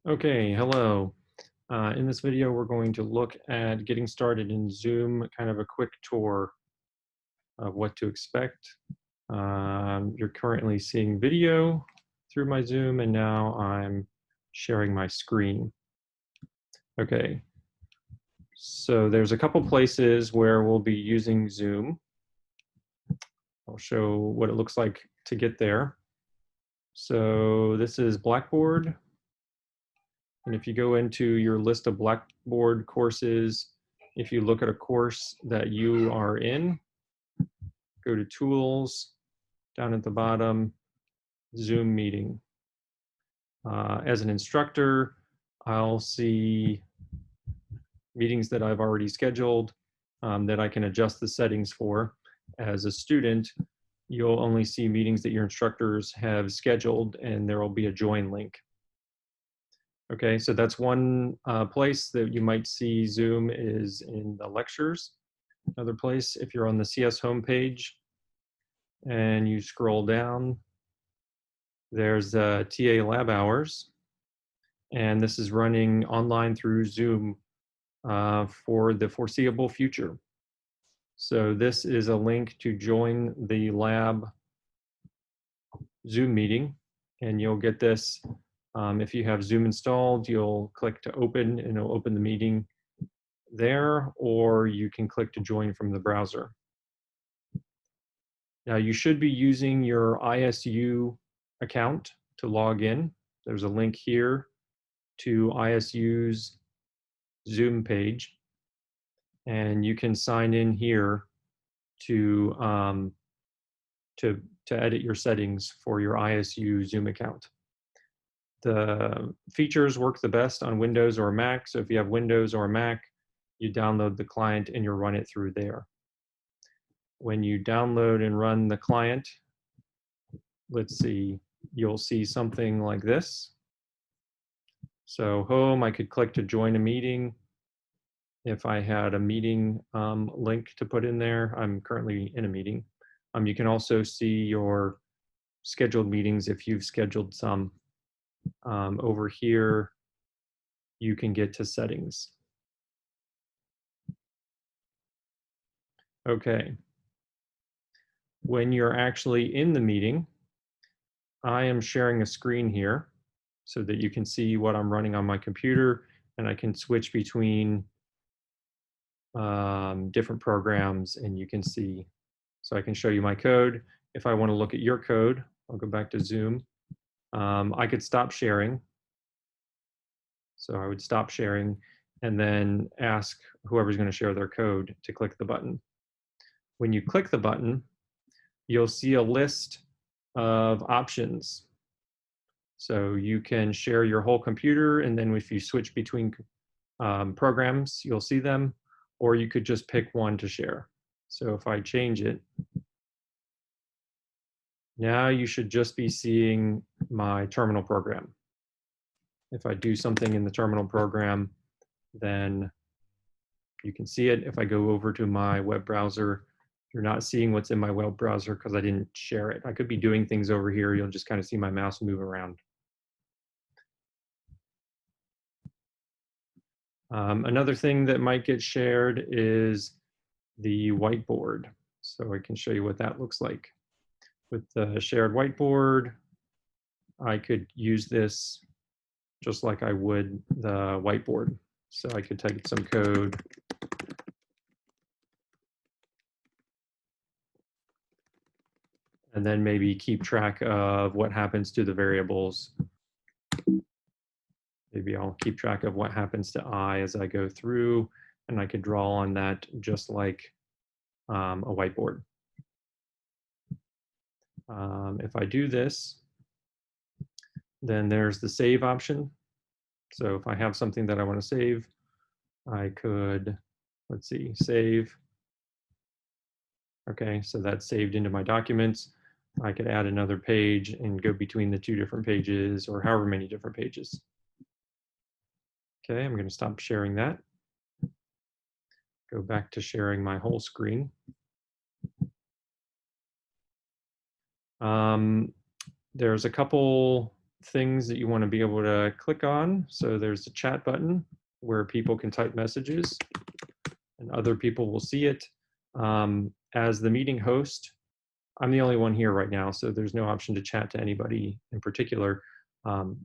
Okay, hello. In this video, we're going to look at getting started in Zoom, kind of a quick tour of what to expect. You're currently seeing video through my Zoom, and now I'm sharing my screen. Okay, so there's a couple places where we'll be using Zoom. I'll show what it looks like to get there. So this is Blackboard. And if you go into your list of Blackboard courses, if you look at a course that you are in, go to Tools, down at the bottom, Zoom Meeting. As an instructor, I'll see meetings that I've already scheduled that I can adjust the settings for. As a student, you'll only see meetings that your instructors have scheduled, and there will be a join link. Okay, so that's one place that you might see Zoom is in the lectures. Another place, if you're on the CS homepage and you scroll down, there's TA lab hours. And this is running online through Zoom for the foreseeable future. So this is a link to join the lab Zoom meeting, and you'll get this. If you have Zoom installed, you'll click to open, and it'll open the meeting there, or you can click to join from the browser. Now you should be using your ISU account to log in. There's a link here to ISU's Zoom page, and you can sign in here to edit your settings for your ISU Zoom account. The features work the best on Windows or Mac, so if you have Windows or Mac, you download the client and you run it through there. When you download and run the client, let's see, you'll see something like this. So home, I could click to join a meeting. If I had a meeting link to put in there, I'm currently in a meeting. You can also see your scheduled meetings if you've scheduled some. Over here, you can get to settings. Okay. When you're actually in the meeting, I am sharing a screen here so that you can see what I'm running on my computer, and I can switch between different programs, and you can see. So I can show you my code. If I want to look at your code, I'll go back to Zoom. I could stop sharing. So I would stop sharing and then ask whoever's going to share their code to click the button. When you click the button, you'll see a list of options. So you can share your whole computer, and then if you switch between programs, you'll see them, or you could just pick one to share. So if I change it, now you should just be seeing my terminal program. If I do something in the terminal program, then you can see it. If I go over to my web browser, you're not seeing what's in my web browser because I didn't share it. I could be doing things over here. You'll just kind of see my mouse move around. Another thing that might get shared is the whiteboard. So I can show you what that looks like. With the shared whiteboard, I could use this just like I would the whiteboard. So I could type some code. And then maybe keep track of what happens to the variables. Maybe I'll keep track of what happens to I as I go through, and I could draw on that just like a whiteboard. If I do this, then there's the save option. So if I have something that I want to save, I could, let's see, save. Okay, so that's saved into my documents. I could add another page and go between the two different pages, or however many different pages. Okay, I'm going to stop sharing that. Go back to sharing my whole screen. There's a couple things that you want to be able to click on. So there's a chat button where people can type messages and other people will see it. As the meeting host, I'm the only one here right now, so there's no option to chat to anybody in particular,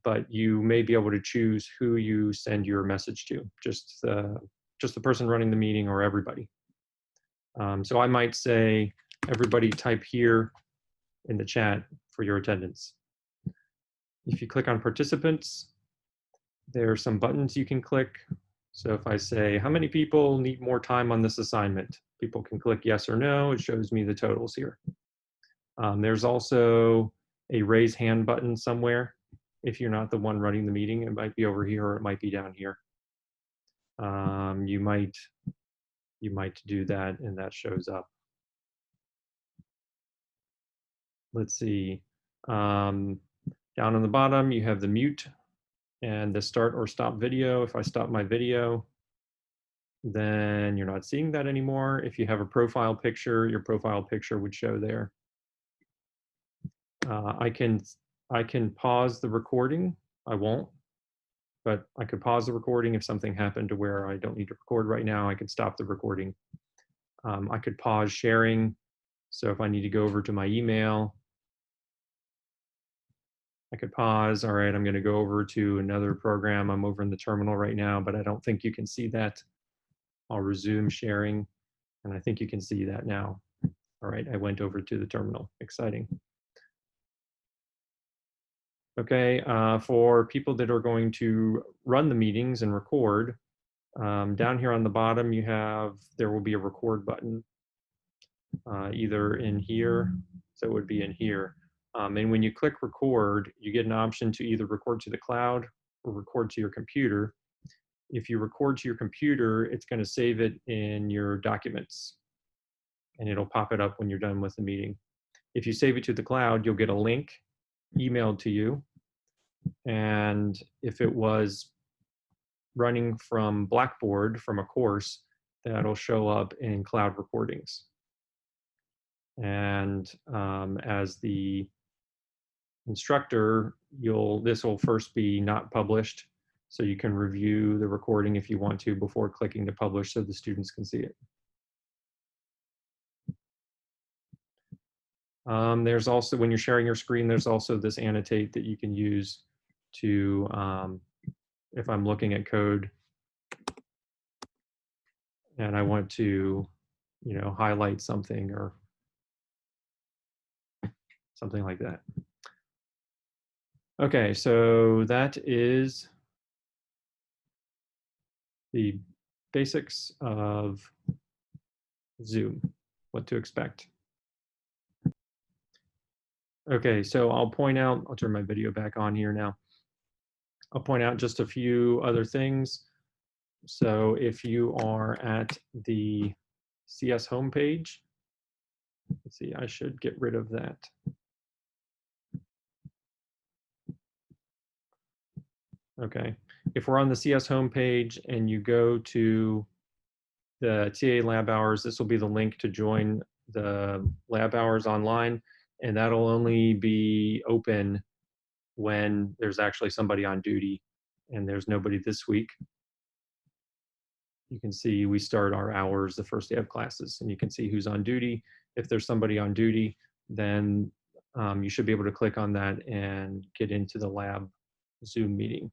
but you may be able to choose who you send your message to, just the person running the meeting or everybody. So I might say, everybody type here in the chat for your attendance. If you click on participants, there are some buttons you can click. So if I say, how many people need more time on this assignment? People can click yes or no. It shows me the totals here. There's also a raise hand button somewhere. If you're not the one running the meeting, it might be over here or it might be down here. You might do that and that shows up. Let's see. Down on the bottom, you have the mute and the start or stop video. If I stop my video, then you're not seeing that anymore. If you have a profile picture, your profile picture would show there. I can pause the recording. I won't, but I could pause the recording if something happened to where I don't need to record right now. I could stop the recording. I could pause sharing. So if I need to go over to my email, I could pause. All right, I'm going to go over to another program. I'm over in the terminal right now, but I don't think you can see that. I'll resume sharing, and I think you can see that now. All right, I went over to the terminal. Exciting. Okay, for people that are going to run the meetings and record, down here on the bottom, there will be a record button, either in here, so it would be in here. And when you click record, you get an option to either record to the cloud or record to your computer. If you record to your computer, it's going to save it in your documents, and it'll pop it up when you're done with the meeting. If you save it to the cloud, you'll get a link emailed to you. And if it was running from Blackboard from a course, that'll show up in cloud recordings. And as the instructor, this will first be not published, so you can review the recording if you want to before clicking to publish so the students can see it. There's also, when you're sharing your screen, there's also this annotate that you can use to, if I'm looking at code and I want to, highlight something or something like that. Okay, so that is the basics of Zoom, what to expect. Okay, so I'll turn my video back on here now. I'll point out just a few other things. So if you are at the CS homepage, let's see, I should get rid of that. Okay, if we're on the CS homepage and you go to the TA lab hours, this will be the link to join the lab hours online, and that'll only be open when there's actually somebody on duty, and there's nobody this week. You can see we start our hours the first day of classes, and you can see who's on duty. If there's somebody on duty, then you should be able to click on that and get into the lab Zoom meeting.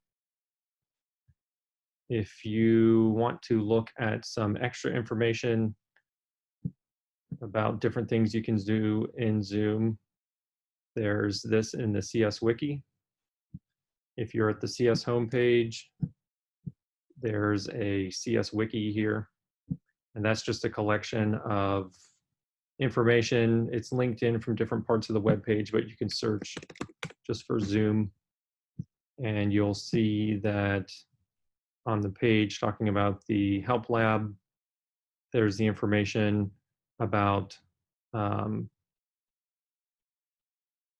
If you want to look at some extra information about different things you can do in Zoom, there's this in the CS Wiki. If you're at the CS homepage, there's a CS Wiki here, and that's just a collection of information. It's linked in from different parts of the web page, but you can search just for Zoom, and you'll see that on the page talking about the help lab, there's the information about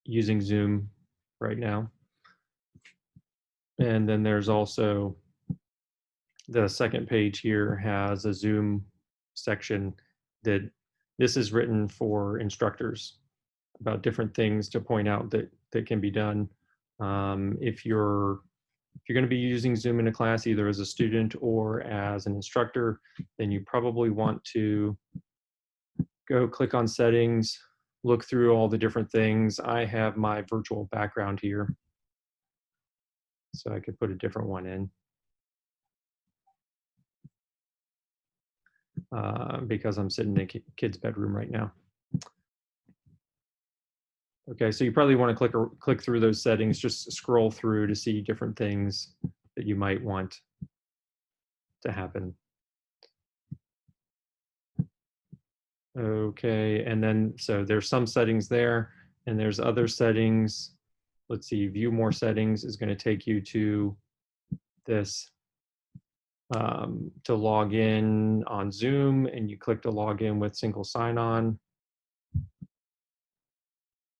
using Zoom right now. And then there's also the second page here has a Zoom section that this is written for instructors about different things to point out that can be done If you're going to be using Zoom in a class, either as a student or as an instructor, then you probably want to go click on settings, look through all the different things. I have my virtual background here, so I could put a different one in because I'm sitting in a kid's bedroom right now. Okay, so you probably want to click through those settings, just scroll through to see different things that you might want to happen. Okay, and then so there's some settings there, and there's other settings. Let's see, view more settings is going to take you to this to log in on Zoom, and you click to log in with single sign-on.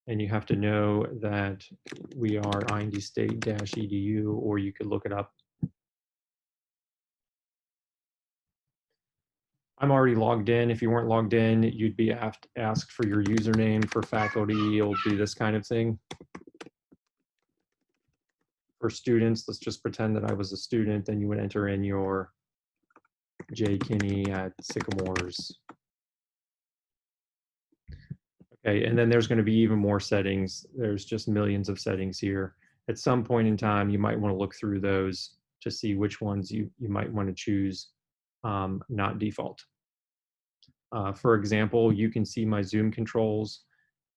And you have to know that we are indstate-edu, or you could look it up. I'm already logged in. If you weren't logged in, you'd be asked for your username. For faculty, it'll be this kind of thing. For students, let's just pretend that I was a student, then you would enter in your jkinney@sycamores. Okay, and then there's going to be even more settings. There's just millions of settings here. At some point in time, you might want to look through those to see which ones you might want to choose not default. For example, you can see my Zoom controls,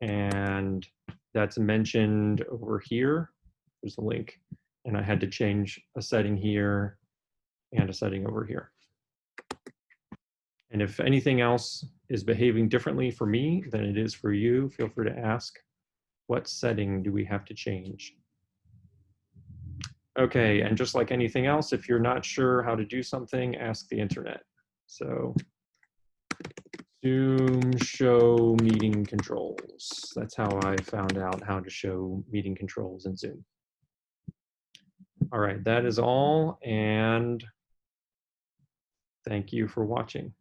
and that's mentioned over here. There's a link, and I had to change a setting here and a setting over here. And if anything else is behaving differently for me than it is for you, feel free to ask, what setting do we have to change? Okay, and just like anything else, if you're not sure how to do something, ask the internet. So Zoom show meeting controls. That's how I found out how to show meeting controls in Zoom. All right, that is all, and thank you for watching.